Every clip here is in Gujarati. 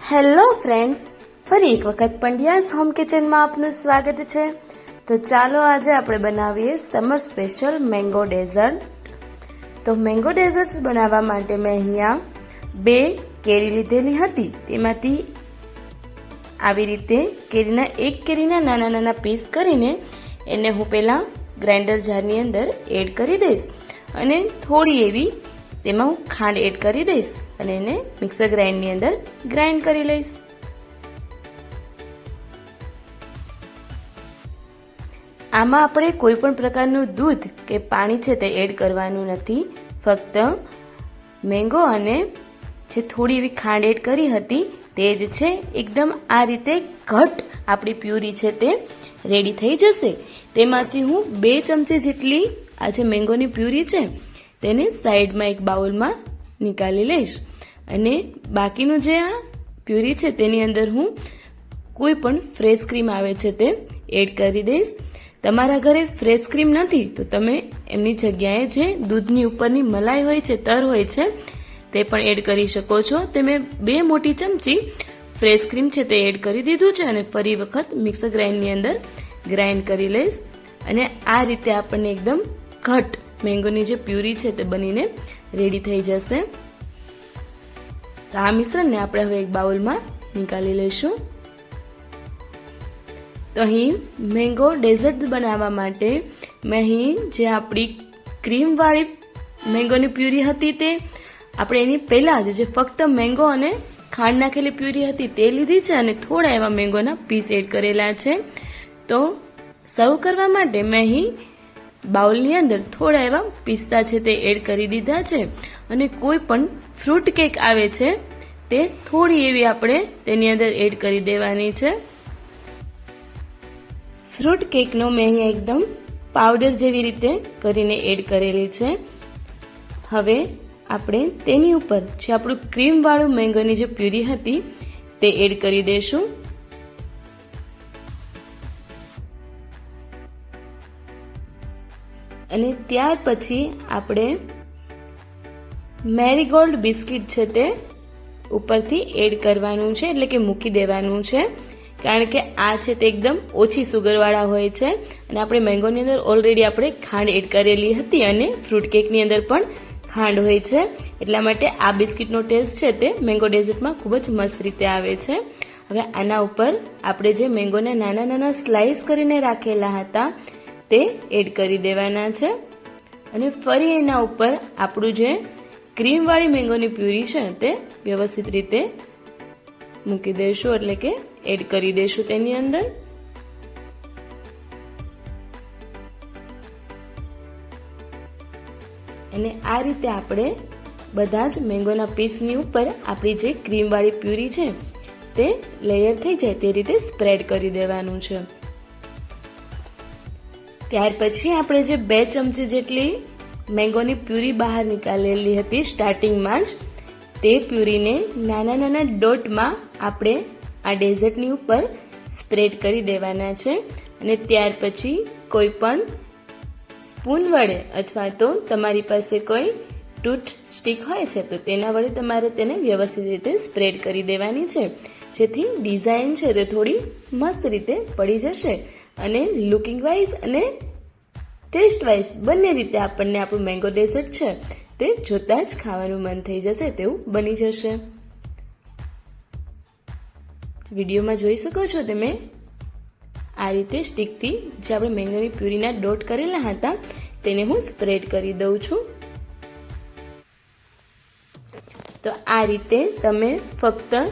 હેલો ફ્રેન્ડ્સ, ફરી એક વખત પંડ્યાસ હોમ કિચનમાં આપનું સ્વાગત છે। તો ચાલો આજે આપણે બનાવીએ સમર સ્પેશિયલ મેંગો ડેઝર્ટ। તો મેંગો ડેઝર્ટ બનાવવા માટે મેં અહીંયા 2 કેરી લીધેલી હતી। તેમાંથી આવી રીતે એક કેરીના નાના નાના પીસ કરીને એને હું પહેલાં ગ્રાઇન્ડર જારની અંદર એડ કરી દઈશ અને થોડી એવી તેમાં હું ખાંડ એડ કરી દઈશ અને એને મિક્સર ગ્રાઇન્ડની અંદર ગ્રાઇન્ડ કરી લઈશ। આમાં આપણે કોઈ પણ પ્રકારનું દૂધ કે પાણી છે તે એડ કરવાનું નથી, ફક્ત મેંગો અને જે થોડી એવી ખાંડ એડ કરી હતી તે જ છે। એકદમ આ રીતે ઘટ આપણી પ્યુરી છે તે રેડી થઈ જશે। તેમાંથી હું 2 ચમચી જેટલી આ જે મેંગોની પ્યુરી છે તેને સાઈડમાં એક બાઉલમાં નિકાળી લઈશ અને બાકીનું જે આ પ્યુરી છે તેની અંદર હું કોઈ પણ ફ્રેશ ક્રીમ આવે છે તે એડ કરી દઈશ। તમારા ઘરે ફ્રેશ ક્રીમ નથી તો તમે એમની જગ્યાએ જે દૂધની ઉપરની મલાઈ હોય છે, તર હોય છે તે પણ એડ કરી શકો છો। તે મેં 2 મોટી ચમચી ફ્રેશ ક્રીમ છે તે એડ કરી દીધું છે અને ફરી વખત મિક્સર ગ્રાઇન્ડની અંદર ગ્રાઇન્ડ કરી લઈશ અને આ રીતે આપણને એકદમ ઘટ મેંગોની જે પ્યુરી છે તે બનીને રેડી થઈ જશે। તો આ મિશ્રણને આપણે હવે એક બાઉલમાં નિકાળી લઈશું। તો અહીં મેંગો ડેઝર્ટ બનાવવા માટે મેં અહીં જે આપણી ક્રીમવાળી મેંગોની પ્યુરી હતી તે આપણે એની પહેલાં જ જે ફક્ત મેંગો અને ખાંડ નાખેલી પ્યુરી હતી તે લીધી છે અને થોડા એવા મેંગોના પીસ એડ કરેલા છે। તો સર્વ કરવા માટે મેં અહીં બાઉલની અંદર થોડા એવા પિસ્તા છે તે એડ કરી દીધા છે અને કોઈ પણ ફ્રૂટ કેક આવે છે તે થોડી એવી આપણે તેની અંદર એડ કરી દેવાની છે। ફ્રૂટ કેકનો મેં અહીંયા એકદમ પાવડર જેવી રીતે કરીને એડ કરેલી છે। હવે આપણે તેની ઉપર જે આપણું ક્રીમવાળું મેંગોની જે પ્યુરી હતી તે એડ કરી દઈશું અને ત્યાર પછી આપણે મેરીગોલ્ડ બિસ્કિટ છે તે ઉપરથી એડ કરવાનું છે, એટલે કે મૂકી દેવાનું છે, કારણ કે આ છે તે એકદમ ઓછી સુગરવાળા હોય છે અને આપણે મેંગોની અંદર ઓલરેડી આપણે ખાંડ એડ કરેલી હતી અને ફ્રૂટ કેકની અંદર પણ ખાંડ હોય છે, એટલા માટે આ બિસ્કિટનો ટેસ્ટ છે તે મેંગો ડેઝર્ટમાં ખૂબ જ મસ્ત રીતે આવે છે। હવે આના ઉપર આપણે જે મેંગોના નાના નાના સ્લાઇસ કરીને રાખેલા હતા તે એડ કરી દેવાના છે અને ફરી એના ઉપર આપણું જે ક્રીમવાળી મેંગોની પ્યુરી છે તે વ્યવસ્થિત રીતે મૂકી દઈશું, એટલે કે એડ કરી દઈશું તેની અંદર। અને આ રીતે આપણે બધા જ મેંગોના પીસની ઉપર આપણી જે ક્રીમવાળી પ્યુરી છે તે લેયર થઈ જાય તે રીતે સ્પ્રેડ કરી દેવાનું છે। ત્યાર પછી આપણે જે 2 ચમચી જેટલી મેંગોની પ્યુરી બહાર નીકાળેલી હતી સ્ટાર્ટિંગમાં જ, તે પ્યુરીને નાના નાના ડોટમાં આપણે આ ડેઝર્ટની ઉપર સ્પ્રેડ કરી દેવાના છે અને ત્યાર પછી કોઈ પણ સ્પૂન વડે અથવા તો તમારી પાસે કોઈ ટૂથ સ્ટિક હોય છે તો તેના વડે તમારે તેને વ્યવસ્થિત રીતે સ્પ્રેડ કરી દેવાની છે, જેથી ડિઝાઇન છે તે થોડી મસ્ત રીતે પડી જશે અને લુકિંગ વાઇઝ અને ટેસ્ટ વાઇઝ બંને રીતે આપણને આપણું મેંગો ડેઝર્ટ છે તે જોતાં જ ખાવાનું મન થઈ જશે તેવું બની જશે। વિડીયોમાં જોઈ શકો છો તમે આ રીતે સ્ટિકથી જે આપણે મેંગોની પ્યુરીના ડોટ કરેલા હતા તેને હું સ્પ્રેડ કરી દઉં છું। તો આ રીતે તમે ફક્ત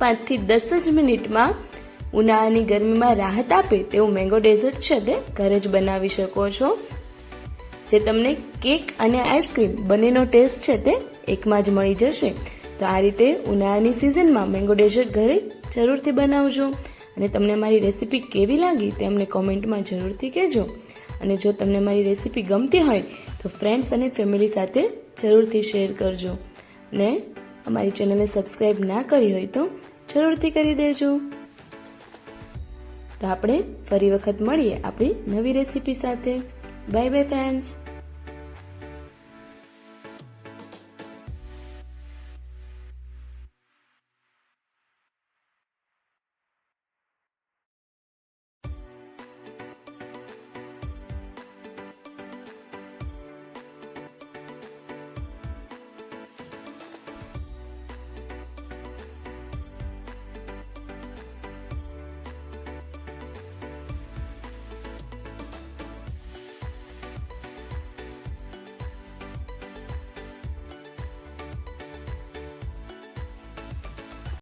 5 થી 10 જ મિનિટમાં ઉનાળાની ગરમીમાં રાહત આપે તેવું મેંગો ડેઝર્ટ છે તે ઘરે જ બનાવી શકો છો, જે તમને કેક અને આઈસ્ક્રીમ બંનેનો ટેસ્ટ છે તે એકમાં જ મળી જશે। તો આ રીતે ઉનાળાની સિઝનમાં મેંગો ડેઝર્ટ ઘરે જરૂરથી બનાવજો અને તમને મારી રેસીપી કેવી લાગી તે અમને કોમેન્ટમાં જરૂરથી કહેજો અને જો તમને મારી રેસીપી ગમતી હોય તો ફ્રેન્ડ્સ અને ફેમિલી સાથે જરૂરથી શેર કરજો અને અમારી ચેનલને સબસ્ક્રાઈબ ના કરી હોય તો જરૂરથી કરી દેજો। તો આપણે ફરી વખત મળીએ આપણી નવી રેસીપી સાથે। Bye bye friends.